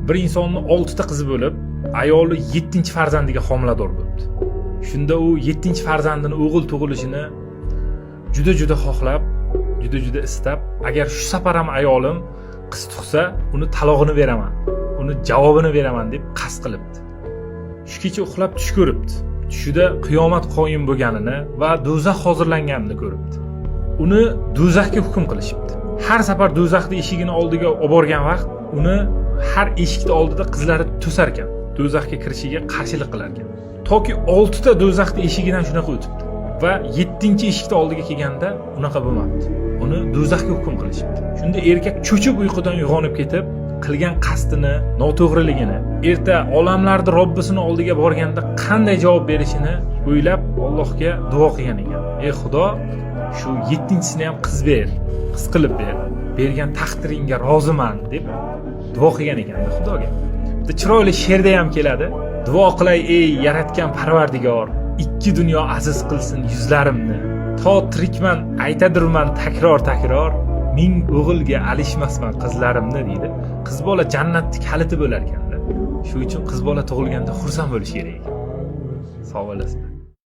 bir insonni 6 ta qizi bo'lib, ayoli 7-farzandiga homilador bo'libdi. Shunda u 7-farzandini o'g'il tug'ilishini juda xohlab, juda istab, agar shu safar ham ayolim qiz tug'sa, uni talog'ini beraman, uni javobini beraman deb qasd qilibdi. Shu kecha uxlab tush ko'ribdi. Tushida qiyomat qoyim bo'lganini va do'zax hozirlanganini ko'ribdi. Uni do'zaxga hukm qilishibdi. Har safar do'zaxning eshigini oldiga olib borgan vaqt, uni har eshikning oldida qizlari to'sar ekan, do'zaxga kirishiga qarshilik qilar ekan. Toki 6 ta do'zaxning eshigidan shunaqa o'tibdi va 7-eshikning oldiga kelganda unaqa bo'lmadi. Uni do'zaxga hukm qilishibdi. Shunda erkak cho'chib uyqudan uyg'onib ketib, qilgan qasdini, noto'g'riligini, erta olamlarning Robbisini oldiga borganda qanday javob berishini o'ylab Allohga duo qilgan ekan. Ey Xudo, shu 7-sini ham qiz ber, qiz qilib ber. Bergan taqdiringga roziman deb duo qilgan ekan Xudoga. Bitta chiroyli she'rda ham keladi. Duo qilay ey yaratgan Parvardigor, ikki dunyo aziz qilsin yuzlarimni. To tirikman aytadirman takror, ming o'g'ilga alishmasman qizlarimni deydi. Qiz bola jannatning kaliti bo'lar ekanda. Shu uchun qiz bola tug'ilganda xursand bo'lish kerak. Sog' bo'lasizlar.